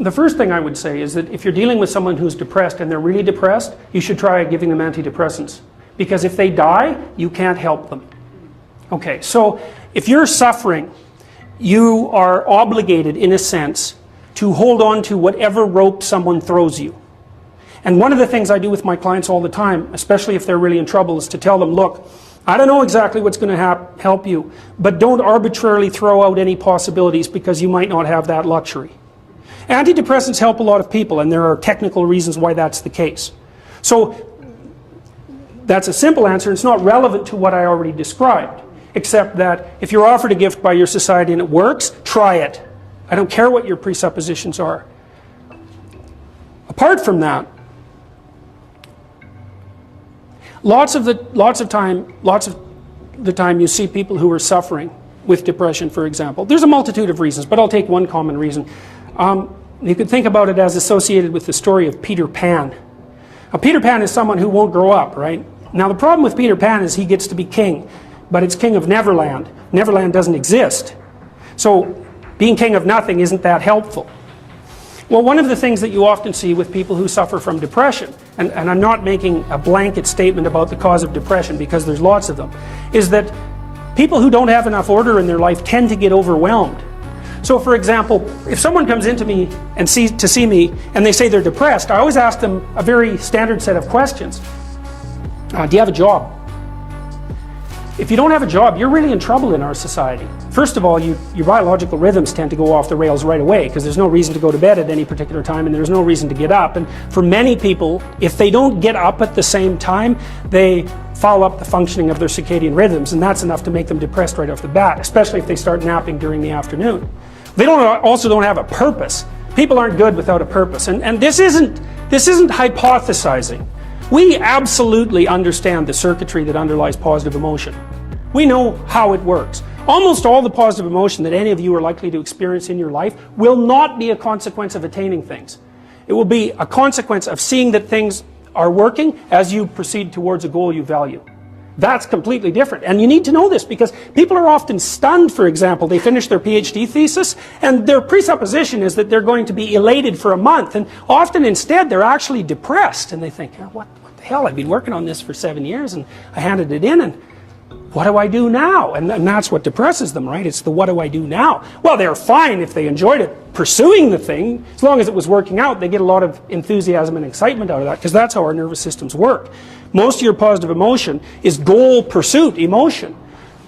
the first thing I would say is that if you're dealing with someone who's depressed and they're really depressed, you should try giving them antidepressants. Because if they die, you can't help them. Okay, so if you're suffering, you are obligated, in a sense, to hold on to whatever rope someone throws you. And one of the things I do with my clients all the time, especially if they're really in trouble, is to tell them, look, I don't know exactly what's going to help you, but don't arbitrarily throw out any possibilities because you might not have that luxury. Antidepressants help a lot of people, and there are technical reasons why that's the case. So that's a simple answer. It's not relevant to what I already described, except that if you're offered a gift by your society and it works, try it. I don't care what your presuppositions are. Apart from that, lots of the time you see people who are suffering with depression, for example. There's a multitude of reasons, but I'll take one common reason. You could think about it as associated with the story of Peter Pan. Now, Peter Pan is someone who won't grow up, right? Now, the problem with Peter Pan is he gets to be king, but it's king of Neverland. Neverland doesn't exist. So being king of nothing isn't that helpful. Well, one of the things that you often see with people who suffer from depression, and I'm not making a blanket statement about the cause of depression because there's lots of them, is that people who don't have enough order in their life tend to get overwhelmed. So for example, if someone comes into me and to see me and they say they're depressed, I always ask them a very standard set of questions. Do you have a job? If you don't have a job, you're really in trouble in our society. First of all, your biological rhythms tend to go off the rails right away because there's no reason to go to bed at any particular time and there's no reason to get up. And for many people, if they don't get up at the same time, they foul up the functioning of their circadian rhythms, and that's enough to make them depressed right off the bat, especially if they start napping during the afternoon. They also don't have a purpose. People aren't good without a purpose. And this isn't hypothesizing. We absolutely understand the circuitry that underlies positive emotion. We know how it works. Almost all the positive emotion that any of you are likely to experience in your life will not be a consequence of attaining things. It will be a consequence of seeing that things are working as you proceed towards a goal you value. That's completely different. And you need to know this because people are often stunned, for example. They finish their PhD thesis and their presupposition is that they're going to be elated for a month. And often instead they're actually depressed. And they think, oh, what the hell? I've been working on this for 7 years and I handed it in and what do I do now? And that's what depresses them, right? It's the what do I do now? Well, they're fine if they enjoyed it, pursuing the thing. As long as it was working out, they get a lot of enthusiasm and excitement out of that because that's how our nervous systems work. Most of your positive emotion is goal pursuit emotion.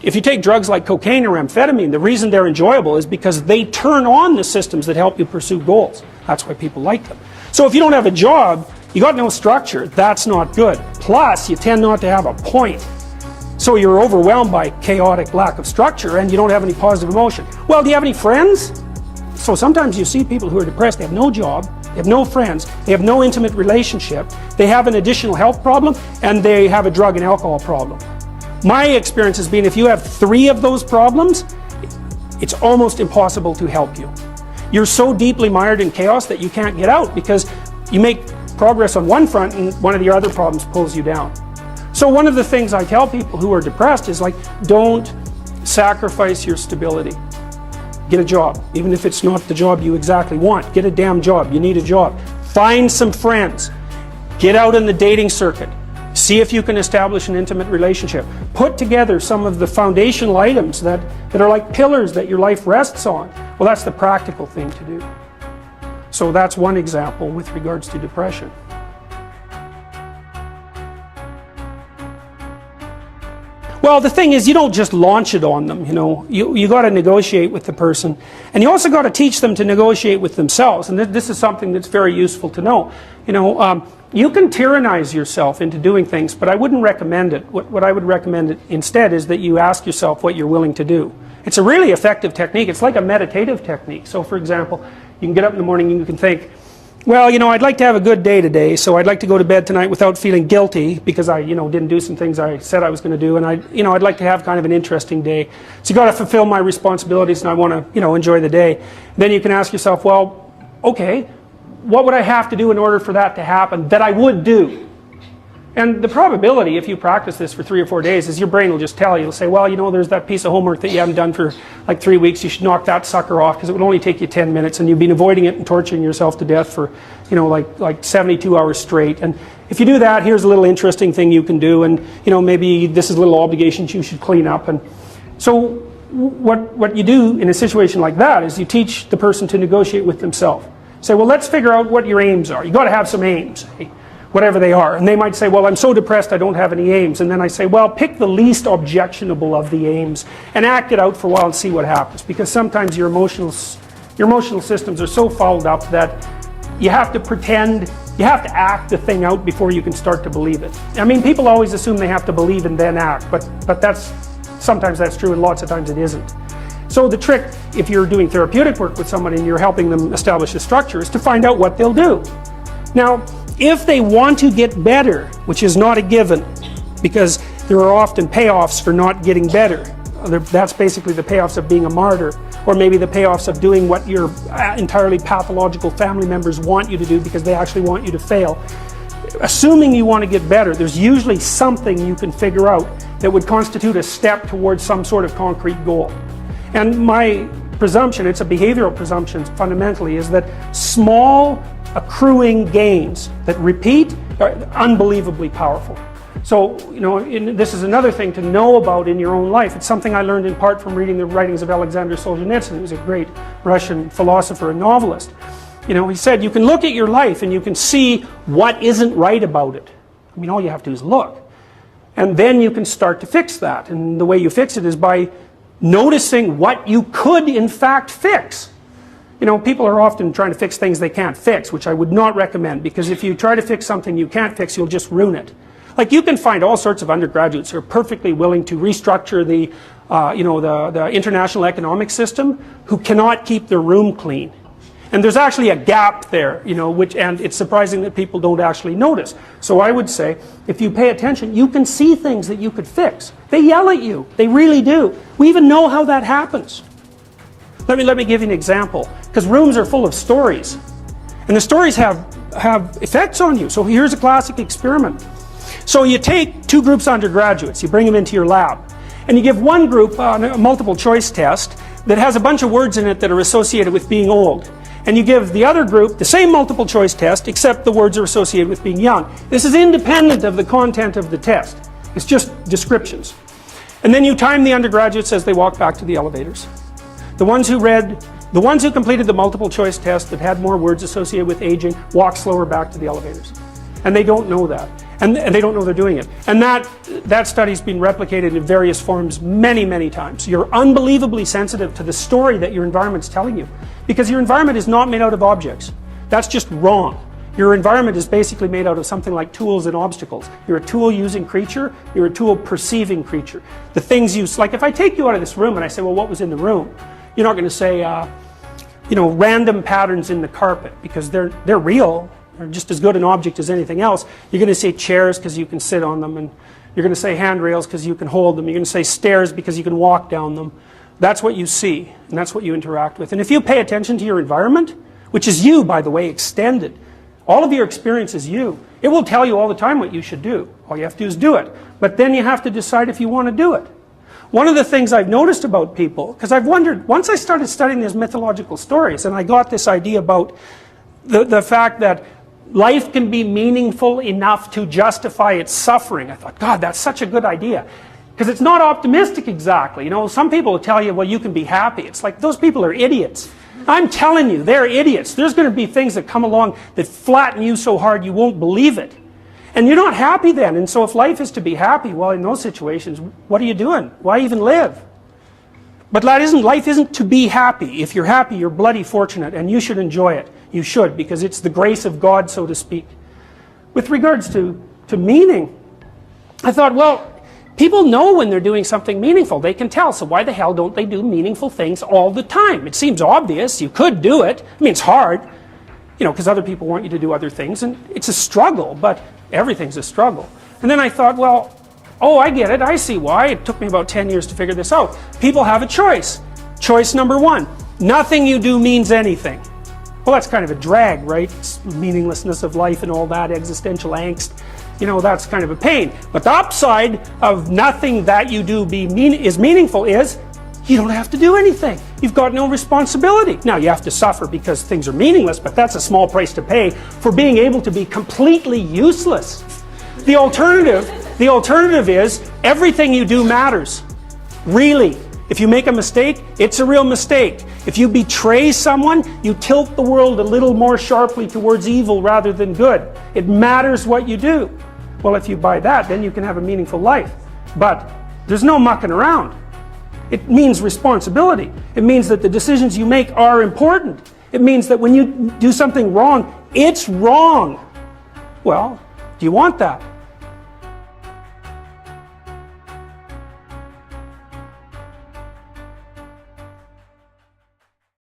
If you take drugs like cocaine or amphetamine, the reason they're enjoyable is because they turn on the systems that help you pursue goals. That's why people like them. So if you don't have a job, you got no structure, that's not good. Plus, you tend not to have a point. So you're overwhelmed by chaotic lack of structure and you don't have any positive emotion. Well, do you have any friends? So sometimes you see people who are depressed, they have no job, they have no friends, they have no intimate relationship, they have an additional health problem, and they have a drug and alcohol problem. My experience has been if you have 3 of those problems, it's almost impossible to help you. You're so deeply mired in chaos that you can't get out because you make progress on one front and one of your other problems pulls you down. So one of the things I tell people who are depressed is like, don't sacrifice your stability. Get a job, even if it's not the job you exactly want. Get a damn job, you need a job. Find some friends. Get out in the dating circuit. See if you can establish an intimate relationship. Put together some of the foundational items that are like pillars that your life rests on. Well, that's the practical thing to do. So that's one example with regards to depression. Well, the thing is, you don't just launch it on them, you know. You got to negotiate with the person. And you also got to teach them to negotiate with themselves. And this is something that's very useful to know. You know, you can tyrannize yourself into doing things, but I wouldn't recommend it. What I would recommend instead is that you ask yourself what you're willing to do. It's a really effective technique. It's like a meditative technique. So, for example, you can get up in the morning and you can think, well, you know, I'd like to have a good day today, so I'd like to go to bed tonight without feeling guilty because I, didn't do some things I said I was going to do, and I'd like to have kind of an interesting day. So you got to fulfill my responsibilities, and I want to, enjoy the day. Then you can ask yourself, well, okay, what would I have to do in order for that to happen that I would do? And the probability, if you practice this for 3 or 4 days, is your brain will just tell you, it'll say, well, you know, there's that piece of homework that you haven't done for like 3 weeks, you should knock that sucker off because it would only take you 10 minutes and you've been avoiding it and torturing yourself to death for, you know, like 72 hours straight. And if you do that, here's a little interesting thing you can do, and, you know, maybe this is little obligations you should clean up. And so what you do in a situation like that is you teach the person to negotiate with themselves. Say, well, let's figure out what your aims are. You got to have some aims. Whatever they are. And they might say, well, I'm so depressed I don't have any aims. And then I say, well, pick the least objectionable of the aims and act it out for a while and see what happens. Because sometimes your emotional systems are so fouled up that you have to pretend, you have to act the thing out before you can start to believe it. I mean, people always assume they have to believe and then act, but sometimes that's true and lots of times it isn't. So the trick, if you're doing therapeutic work with somebody and you're helping them establish a structure, is to find out what they'll do. Now, if they want to get better, which is not a given, because there are often payoffs for not getting better. That's basically the payoffs of being a martyr, or maybe the payoffs of doing what your entirely pathological family members want you to do because they actually want you to fail. Assuming you want to get better, there's usually something you can figure out that would constitute a step towards some sort of concrete goal. And my presumption, it's a behavioral presumption fundamentally, is that small accruing gains that repeat are unbelievably powerful. So, you know, this is another thing to know about in your own life. It's something I learned in part from reading the writings of Alexander Solzhenitsyn, who's a great Russian philosopher and novelist. You know, he said, you can look at your life and you can see what isn't right about it. I mean, all you have to do is look. And then you can start to fix that. And the way you fix it is by noticing what you could, in fact, fix. You know, people are often trying to fix things they can't fix, which I would not recommend, because if you try to fix something you can't fix, you'll just ruin it. Like, you can find all sorts of undergraduates who are perfectly willing to restructure the, the international economic system, who cannot keep their room clean. And there's actually a gap there, you know, and it's surprising that people don't actually notice. So I would say, if you pay attention, you can see things that you could fix. They yell at you. They really do. We even know how that happens. Let me give you an example, because rooms are full of stories, and the stories have effects on you. So here's a classic experiment. So you take 2 groups of undergraduates, you bring them into your lab, and you give one group a multiple choice test that has a bunch of words in it that are associated with being old. And you give the other group the same multiple choice test, except the words are associated with being young. This is independent of the content of the test. It's just descriptions. And then you time the undergraduates as they walk back to the elevators. The ones who completed the multiple choice test that had more words associated with aging walk slower back to the elevators. And they don't know that. And they don't know they're doing it. And that study's been replicated in various forms many, many times. You're unbelievably sensitive to the story that your environment's telling you. Because your environment is not made out of objects. That's just wrong. Your environment is basically made out of something like tools and obstacles. You're a tool-using creature. You're a tool-perceiving creature. The things you... Like, if I take you out of this room and I say, well, what was in the room? You're not going to say, random patterns in the carpet, because they're real. They're just as good an object as anything else. You're going to say chairs because you can sit on them, and you're going to say handrails because you can hold them. You're going to say stairs because you can walk down them. That's what you see, and that's what you interact with. And if you pay attention to your environment, which is you, by the way, extended, all of your experience is you. It will tell you all the time what you should do. All you have to do is do it. But then you have to decide if you want to do it. One of the things I've noticed about people, because I've wondered, once I started studying these mythological stories, and I got this idea about the fact that life can be meaningful enough to justify its suffering, I thought, God, that's such a good idea. Because it's not optimistic exactly. You know, some people will tell you, well, you can be happy. It's like, those people are idiots. I'm telling you, they're idiots. There's going to be things that come along that flatten you so hard you won't believe it. And you're not happy then. And so if life is to be happy, well, in those situations, what are you doing? Why even live? But life isn't to be happy. If you're happy, you're bloody fortunate, and you should enjoy it. You should, because it's the grace of God, so to speak. With regards to meaning, I thought, well, people know when they're doing something meaningful. They can tell. So why the hell don't they do meaningful things all the time? It seems obvious. You could do it. I mean, it's hard, you know, because other people want you to do other things, and it's a struggle, but everything's a struggle. And then I thought, well, oh, I get it. I see why. It took me about 10 years to figure this out. People have a choice. Choice number 1. Nothing you do means anything. Well, that's kind of a drag, right? It's meaninglessness of life and all that, existential angst. You know, that's kind of a pain. But the upside of nothing that you do is meaningful is you don't have to do anything. You've got no responsibility. Now, you have to suffer because things are meaningless, but that's a small price to pay for being able to be completely useless. The alternative is everything you do matters. Really. If you make a mistake, it's a real mistake. If you betray someone, you tilt the world a little more sharply towards evil rather than good. It matters what you do. Well, if you buy that, then you can have a meaningful life. But there's no mucking around. It means responsibility. It means that the decisions you make are important. It means that when you do something wrong, it's wrong. Well, do you want that?